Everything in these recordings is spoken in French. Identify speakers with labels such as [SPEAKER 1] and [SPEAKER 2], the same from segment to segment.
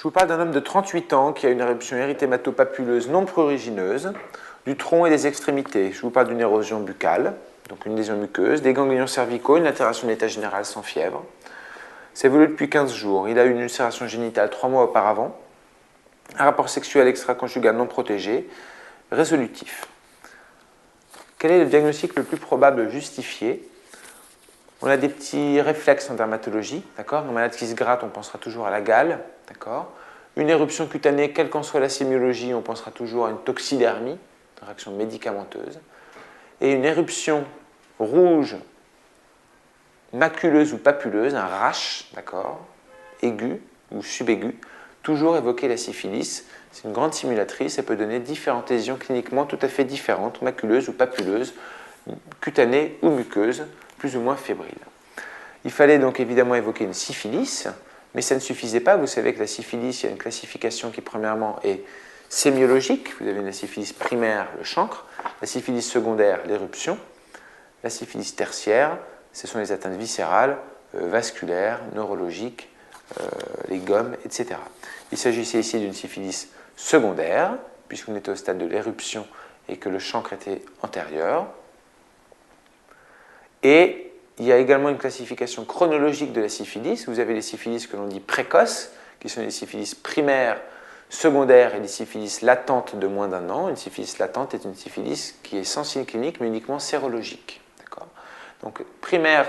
[SPEAKER 1] vous parle d'un homme de 38 ans qui a une éruption érythémato-papuleuse non prurigineuse du tronc et des extrémités. Je vous parle d'une érosion buccale, donc une lésion muqueuse, des ganglions cervicaux, une altération de l'état général sans fièvre. C'est évolué depuis 15 jours. Il a eu une ulcération génitale 3 mois auparavant, un rapport sexuel extra-conjugal non protégé, résolutif. Quel est le diagnostic le plus probable justifié? On a des petits réflexes en dermatologie, d'accord? Un malade qui se gratte, on pensera toujours à la gale, d'accord? Une éruption cutanée, quelle qu'en soit la sémiologie, on pensera toujours à une toxidermie, une réaction médicamenteuse. Et une éruption rouge, maculeuse ou papuleuse, un rash, d'accord? Aigu ou subaigu, toujours évoquer la syphilis. C'est une grande simulatrice, elle peut donner différentes lésions cliniquement tout à fait différentes, maculeuses ou papuleuses, cutanées ou muqueuses, plus ou moins fébriles. Il fallait donc évidemment évoquer une syphilis, mais ça ne suffisait pas. Vous savez que la syphilis, il y a une classification qui premièrement est sémiologique. Vous avez la syphilis primaire, le chancre, la syphilis secondaire, l'éruption, la syphilis tertiaire, ce sont les atteintes viscérales, vasculaires, neurologiques, les gommes, etc. Il s'agissait ici d'une syphilis secondaire, puisqu'on était au stade de l'éruption et que le chancre était antérieur. Et il y a également une classification chronologique de la syphilis. Vous avez les syphilis que l'on dit précoces, qui sont les syphilis primaires, secondaires et les syphilis latentes de moins d'1 an. Une syphilis latente est une syphilis qui est sans signe clinique, mais uniquement sérologique. Donc primaire,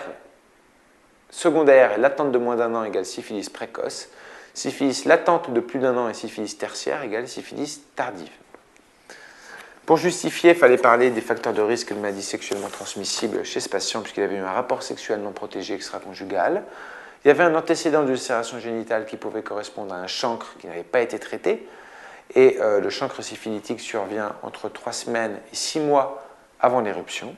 [SPEAKER 1] secondaire et latente de moins d'1 an égale syphilis précoce. Syphilis latente de plus d'1 an et syphilis tertiaire égale syphilis tardive. Pour justifier, il fallait parler des facteurs de risque de maladies sexuellement transmissibles chez ce patient, puisqu'il avait eu un rapport sexuel non protégé extra-conjugal. Il y avait un antécédent d'ulcération génitale qui pouvait correspondre à un chancre qui n'avait pas été traité. Et le chancre syphilitique survient entre 3 semaines et 6 mois avant l'éruption.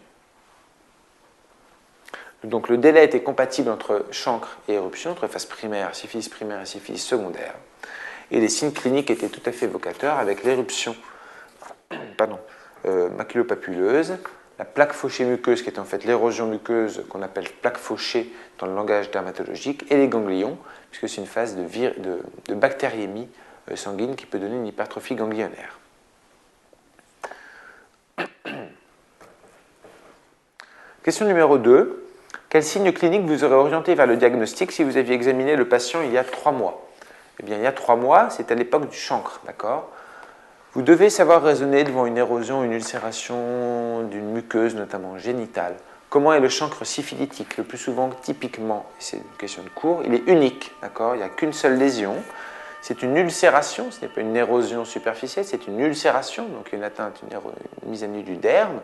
[SPEAKER 1] Donc le délai était compatible entre chancre et éruption, entre phase primaire et syphilis secondaire. Et les signes cliniques étaient tout à fait évocateurs avec l'éruption maculopapuleuse, la plaque fauchée muqueuse qui est en fait l'érosion muqueuse qu'on appelle plaque fauchée dans le langage dermatologique, et les ganglions, puisque c'est une phase de bactériémie sanguine qui peut donner une hypertrophie ganglionnaire. Question numéro 2. Quel signe clinique vous aurait orienté vers le diagnostic si vous aviez examiné le patient il y a 3 mois? Eh bien, il y a 3 mois, c'est à l'époque du chancre, d'accord? Vous devez savoir raisonner devant une érosion, une ulcération d'une muqueuse, notamment génitale. Comment est le chancre syphilitique? Le plus souvent, typiquement, c'est une question de cours, il est unique, d'accord? Il n'y a qu'une seule lésion. C'est une ulcération, ce n'est pas une érosion superficielle, c'est une ulcération, donc une atteinte, une mise à nu du derme,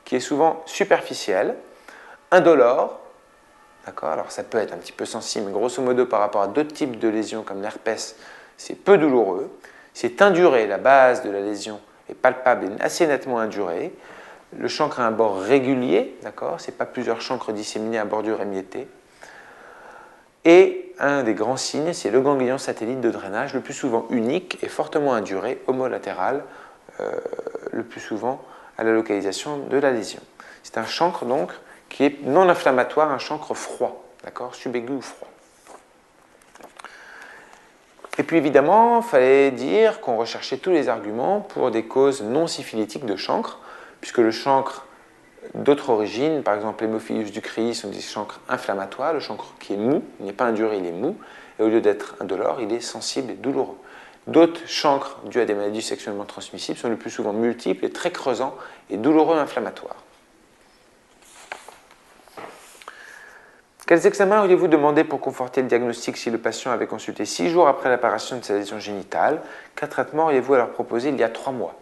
[SPEAKER 1] qui est souvent superficielle, indolore. D'accord? Alors ça peut être un petit peu sensible, mais grosso modo par rapport à d'autres types de lésions comme l'herpès, c'est peu douloureux. C'est induré, la base de la lésion est palpable et assez nettement indurée. Le chancre a un bord régulier, d'accord? Ce n'est pas plusieurs chancres disséminés à bordure émiettée. Et un des grands signes, c'est le ganglion satellite de drainage, le plus souvent unique et fortement induré, homolatéral, le plus souvent à la localisation de la lésion. C'est un chancre donc qui est non inflammatoire, un chancre froid, d'accord, subaigu ou froid. Et puis évidemment, il fallait dire qu'on recherchait tous les arguments pour des causes non syphilitiques de chancre, puisque le chancre d'autres origines, par exemple l'hémophilus ducreyi, sont des chancres inflammatoires, le chancre qui est mou, il n'est pas induré, il est mou, et au lieu d'être indolore, il est sensible et douloureux. D'autres chancres dus à des maladies sexuellement transmissibles sont le plus souvent multiples et très creusants et douloureux inflammatoires. Quels examens auriez-vous demandé pour conforter le diagnostic si le patient avait consulté 6 jours après l'apparition de sa lésion génitale? Quel traitement auriez-vous à leur proposer il y a 3 mois?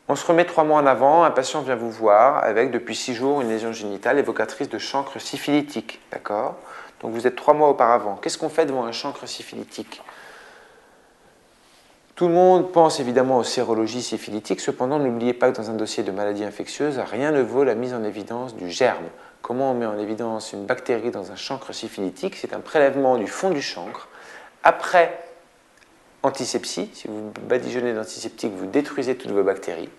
[SPEAKER 1] On se remet 3 mois en avant, un patient vient vous voir avec depuis 6 jours une lésion génitale évocatrice de chancre syphilitique. D'accord? Donc vous êtes 3 mois auparavant. Qu'est-ce qu'on fait devant un chancre syphilitique? Tout le monde pense évidemment aux sérologies syphilitiques, cependant n'oubliez pas que dans un dossier de maladie infectieuse, rien ne vaut la mise en évidence du germe. Comment on met en évidence une bactérie dans un chancre syphilitique? C'est un prélèvement du fond du chancre. Après antisepsie, si vous badigeonnez d'antiseptique, vous détruisez toutes vos bactéries.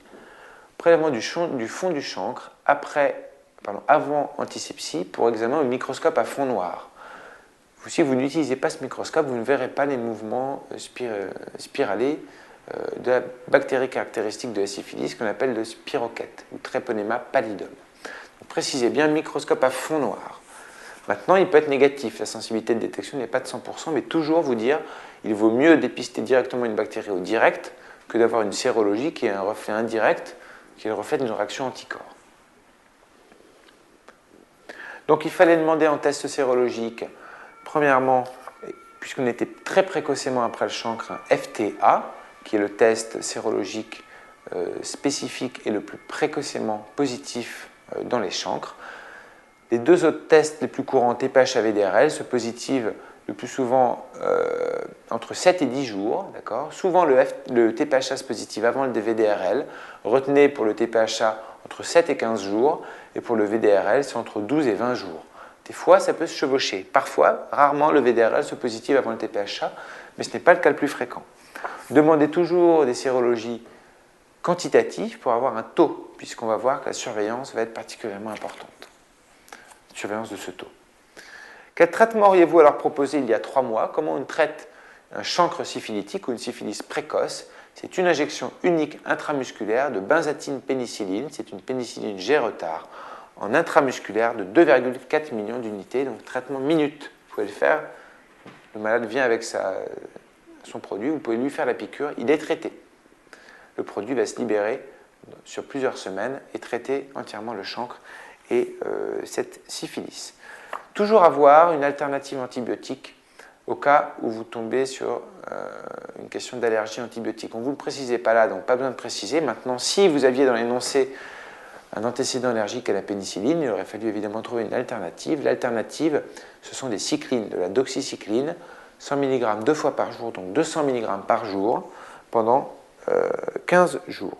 [SPEAKER 1] Prélèvement du fond du chancre avant antisepsie pour examen au microscope à fond noir. Si vous n'utilisez pas ce microscope, vous ne verrez pas les mouvements spiralés de la bactérie caractéristique de la syphilis qu'on appelle le spirochète ou Treponema pallidum. Donc, précisez bien, microscope à fond noir. Maintenant, il peut être négatif. La sensibilité de détection n'est pas de 100%, mais toujours vous dire il vaut mieux dépister directement une bactérie au direct que d'avoir une sérologie qui est un reflet indirect, qui est le reflet d'une réaction anticorps. Donc, il fallait demander en test sérologique, premièrement, puisqu'on était très précocement après le chancre, un FTA, qui est le test sérologique spécifique et le plus précocement positif dans les chancres. Les deux autres tests les plus courants, TPH-AVDRL, se positivent le plus souvent entre 7 et 10 jours. Souvent, le TPHA se positive avant le VDRL. Retenez pour le TPHA entre 7 et 15 jours, et pour le VDRL, c'est entre 12 et 20 jours. Des fois, ça peut se chevaucher. Parfois, rarement, le VDRL se positive avant le TPHA, mais ce n'est pas le cas le plus fréquent. Demandez toujours des sérologies quantitatives pour avoir un taux, puisqu'on va voir que la surveillance va être particulièrement importante. Surveillance de ce taux. Quel traitement auriez-vous alors proposé il y a 3 mois? Comment on traite un chancre syphilitique ou une syphilis précoce? C'est une injection unique intramusculaire de benzatine pénicilline, c'est une pénicilline G-retard, en intramusculaire de 2,4 millions d'unités, donc traitement minute. Vous pouvez le faire, le malade vient avec son produit, vous pouvez lui faire la piqûre, il est traité. Le produit va se libérer sur plusieurs semaines et traiter entièrement le chancre et cette syphilis. Toujours avoir une alternative antibiotique au cas où vous tombez sur une question d'allergie antibiotique. On ne vous le précisez pas là, donc pas besoin de préciser. Maintenant, si vous aviez dans l'énoncé un antécédent allergique à la pénicilline, il aurait fallu évidemment trouver une alternative. L'alternative, ce sont des cyclines, de la doxycycline, 100 mg 2 fois par jour, donc 200 mg par jour, pendant 15 jours.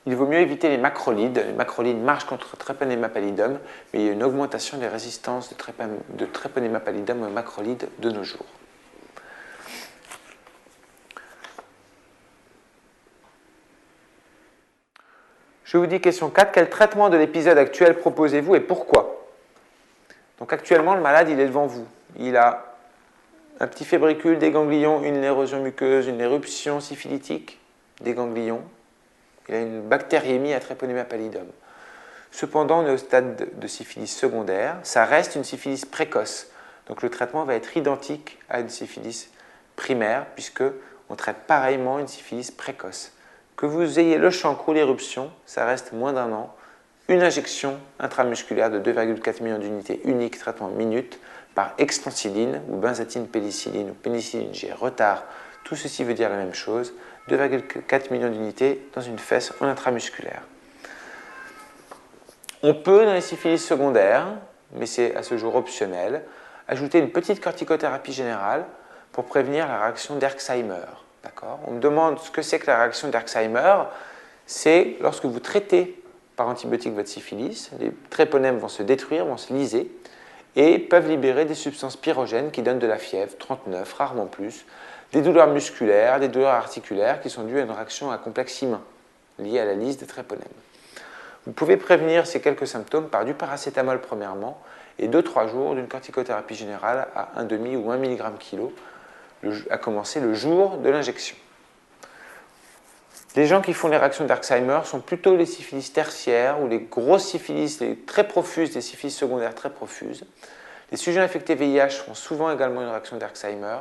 [SPEAKER 1] Il vaut mieux éviter les macrolides. Les macrolides marchent contre Treponema pallidum, mais il y a une augmentation des résistances de Treponema pallidum aux macrolides de nos jours. Je vous dis question 4. Quel traitement de l'épisode actuel proposez-vous et pourquoi? Donc actuellement, le malade, il est devant vous. Il a un petit fébricule, des ganglions, une érosion muqueuse, une éruption syphilitique, des ganglions. Il a une bactériémie à Treponema pallidum. Cependant, on est au stade de syphilis secondaire. Ça reste une syphilis précoce. Donc le traitement va être identique à une syphilis primaire, puisqu'on traite pareillement une syphilis précoce. Que vous ayez le chancre ou l'éruption, ça reste moins d'1 an. Une injection intramusculaire de 2,4 millions d'unités unique, traitement minute, par extensiline ou benzatine pénicilline ou pénicilline G retard. Tout ceci veut dire la même chose. 2,4 millions d'unités dans une fesse en intramusculaire. On peut, dans les syphilis secondaires, mais c'est à ce jour optionnel, ajouter une petite corticothérapie générale pour prévenir la réaction d'Herxheimer. On me demande ce que c'est que la réaction d'Herxheimer. C'est lorsque vous traitez par antibiotique votre syphilis, les tréponèmes vont se détruire, vont se liser et peuvent libérer des substances pyrogènes qui donnent de la fièvre, 39, rarement plus, des douleurs musculaires, des douleurs articulaires qui sont dues à une réaction à complexe immun liée à la lyse des tréponèmes. Vous pouvez prévenir ces quelques symptômes par du paracétamol premièrement et 2-3 jours d'une corticothérapie générale à 1,5 ou 1 mg/kg à commencer le jour de l'injection. Les gens qui font les réactions d'Herxheimer sont plutôt les syphilis tertiaires ou les grosses syphilis, les très profuses, les syphilis secondaires très profuses. Les sujets infectés VIH font souvent également une réaction d'Herxheimer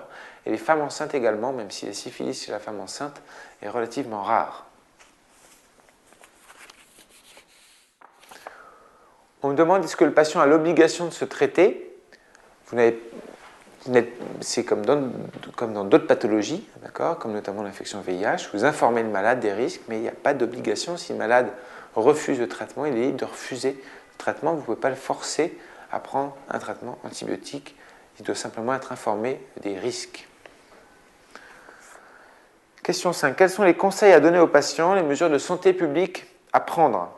[SPEAKER 1] et les femmes enceintes également, même si la syphilis chez la femme enceinte est relativement rare. On me demande est-ce que le patient a l'obligation de se traiter. C'est comme dans d'autres pathologies, comme notamment l'infection VIH, vous informez le malade des risques, mais il n'y a pas d'obligation. Si le malade refuse le traitement, il est libre de refuser le traitement. Vous ne pouvez pas le forcer à prendre un traitement antibiotique. Il doit simplement être informé des risques. Question 5. Quels sont les conseils à donner aux patients, les mesures de santé publique à prendre?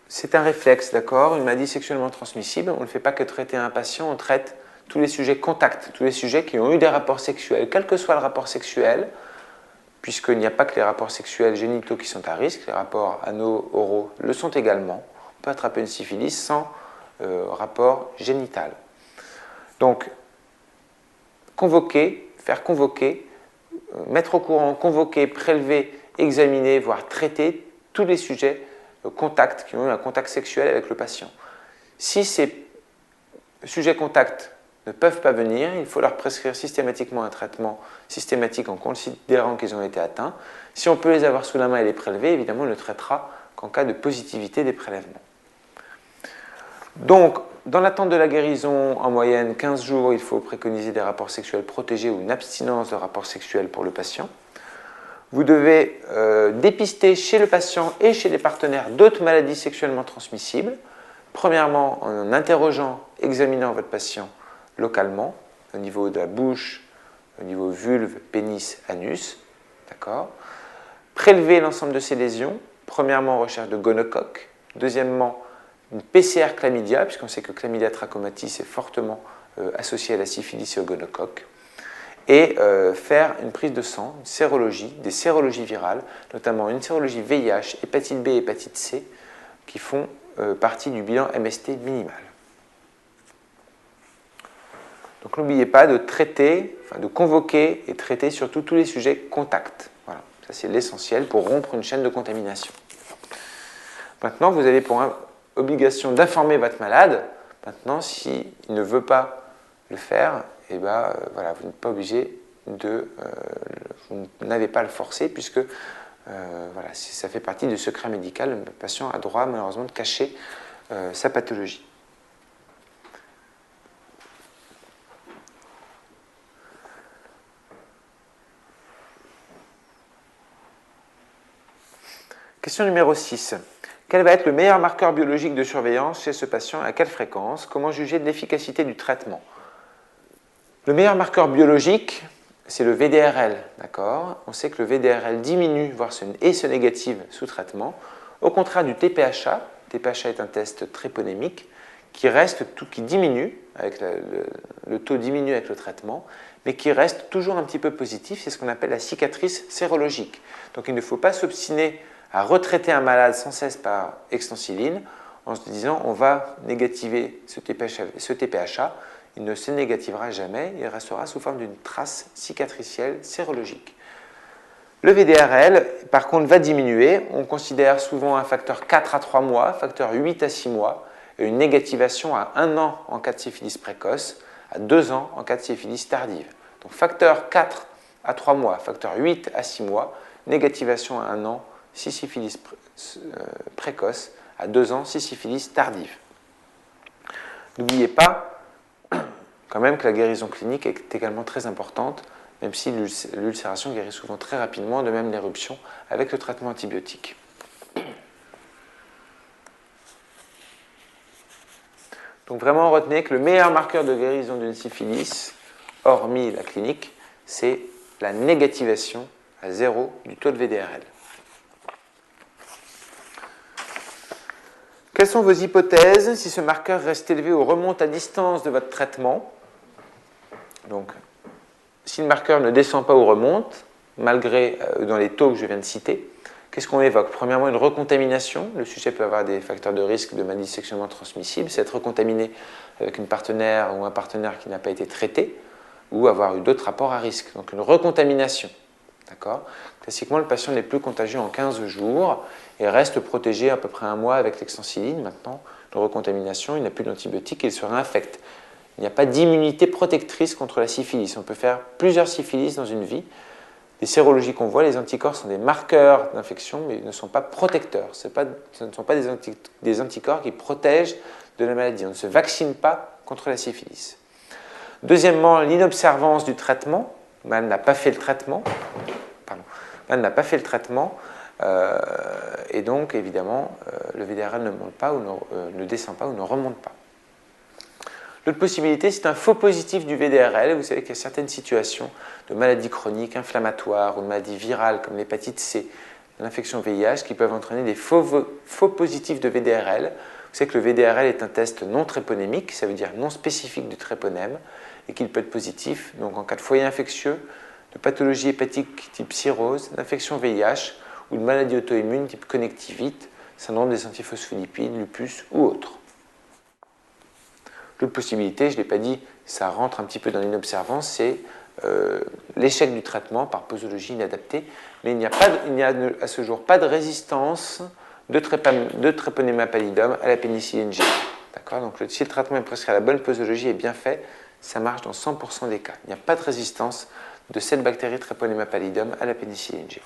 [SPEAKER 1] C'est un réflexe, d'accord? Une maladie sexuellement transmissible. On ne fait pas que traiter un patient, on traite tous les sujets contacts, tous les sujets qui ont eu des rapports sexuels, quel que soit le rapport sexuel, puisqu'il n'y a pas que les rapports sexuels génitaux qui sont à risque, les rapports anaux, oraux le sont également. peut attraper une syphilis sans rapport génital. Donc, convoquer, faire convoquer, mettre au courant, convoquer, prélever, examiner, voire traiter tous les sujets contact, qui ont eu un contact sexuel avec le patient. Si ces sujets contacts ne peuvent pas venir, il faut leur prescrire systématiquement un traitement systématique en considérant qu'ils ont été atteints. Si on peut les avoir sous la main et les prélever, évidemment, on ne le traitera qu'en cas de positivité des prélèvements. Donc, dans l'attente de la guérison, en moyenne 15 jours, il faut préconiser des rapports sexuels protégés ou une abstinence de rapports sexuels pour le patient. Vous devez dépister chez le patient et chez les partenaires d'autres maladies sexuellement transmissibles. Premièrement, en interrogeant, examinant votre patient localement, au niveau de la bouche, au niveau vulve, pénis, anus. D'accord. Prélever l'ensemble de ces lésions. Premièrement, recherche de gonocoque. Deuxièmement, une PCR chlamydia, puisqu'on sait que chlamydia trachomatis est fortement associé à la syphilis et au gonocoque. Et faire une prise de sang, une sérologie, des sérologies virales, notamment une sérologie VIH, hépatite B et hépatite C, qui font partie du bilan MST minimal. Donc n'oubliez pas de traiter, de convoquer et traiter surtout tous les sujets contacts. Voilà, ça c'est l'essentiel pour rompre une chaîne de contamination. Maintenant, vous avez pour obligation d'informer votre malade. Maintenant, s'il ne veut pas le faire, eh ben, voilà, vous n'êtes pas obligé de... vous n'avez pas à le forcer puisque voilà, ça fait partie du secret médical. Le patient a droit malheureusement de cacher sa pathologie. Question numéro 6. Quel va être le meilleur marqueur biologique de surveillance chez ce patient et à quelle fréquence? Comment juger de l'efficacité du traitement? Le meilleur marqueur biologique, c'est le VDRL. D'accord. On sait que le VDRL diminue, voire est se négative sous traitement. Au contraire du TPHA, TPHA est un test tréponémique qui diminue, le taux diminue avec le traitement, mais qui reste toujours un petit peu positif. C'est ce qu'on appelle la cicatrice sérologique. Donc il ne faut pas s'obstiner à retraiter un malade sans cesse par extensiline en se disant on va négativer ce TPHA, il ne se négativera jamais, il restera sous forme d'une trace cicatricielle sérologique. Le VDRL, par contre, va diminuer. On considère souvent un facteur 4 à 3 mois, facteur 8 à 6 mois, et une négativation à 1 an en cas de syphilis précoce, à 2 ans en cas de syphilis tardive. Donc facteur 4 à 3 mois, facteur 8 à 6 mois, négativation à 1 an, si syphilis précoce, à 2 ans, si syphilis tardive. N'oubliez pas quand même que la guérison clinique est également très importante, même si l'ulcération guérit souvent très rapidement, de même l'éruption, avec le traitement antibiotique. Donc vraiment retenez que le meilleur marqueur de guérison d'une syphilis, hormis la clinique, c'est la négativation à 0 du taux de VDRL. Quelles sont vos hypothèses si ce marqueur reste élevé ou remonte à distance de votre traitement? Donc, si le marqueur ne descend pas ou remonte, malgré dans les taux que je viens de citer, qu'est-ce qu'on évoque? Premièrement, une recontamination. Le sujet peut avoir des facteurs de risque de maladies sexuellement transmissibles, c'est être recontaminé avec une partenaire ou un partenaire qui n'a pas été traité, ou avoir eu d'autres rapports à risque. Donc une recontamination. D'accord. Classiquement, le patient n'est plus contagieux en 15 jours et reste protégé à peu près 1 mois avec l'extensiline. Maintenant, de recontamination, il n'a plus d'antibiotiques et il se réinfecte. Il n'y a pas d'immunité protectrice contre la syphilis. On peut faire plusieurs syphilis dans une vie. Les sérologies qu'on voit, les anticorps sont des marqueurs d'infection, mais ils ne sont pas protecteurs. Ce ne sont pas des anticorps qui protègent de la maladie. On ne se vaccine pas contre la syphilis. Deuxièmement, l'inobservance du traitement. Mal n'a pas fait le traitement. Mal n'a pas fait le traitement. Et donc, évidemment, le VDRL ne monte pas ou ne descend pas ou ne remonte pas. L'autre possibilité, c'est un faux positif du VDRL. Vous savez qu'il y a certaines situations de maladies chroniques, inflammatoires ou de maladies virales comme l'hépatite C, l'infection VIH, qui peuvent entraîner des faux positifs de VDRL. Vous savez que le VDRL est un test non tréponémique, ça veut dire non spécifique du tréponème, et qu'il peut être positif donc en cas de foyer infectieux, de pathologie hépatique type cirrhose, d'infection VIH ou de maladie auto-immune type connectivite. syndrome des antiphospholipides, lupus ou autre. L'autre possibilité, je ne l'ai pas dit, ça rentre un petit peu dans l'inobservance, c'est l'échec du traitement par posologie inadaptée, mais il n'y a à ce jour pas de résistance de Treponema pallidum à la pénicilline G. Donc, si le traitement est prescrit à la bonne posologie et bien fait, ça marche dans 100% des cas. Il n'y a pas de résistance de cette bactérie Treponema pallidum à la pénicilline G.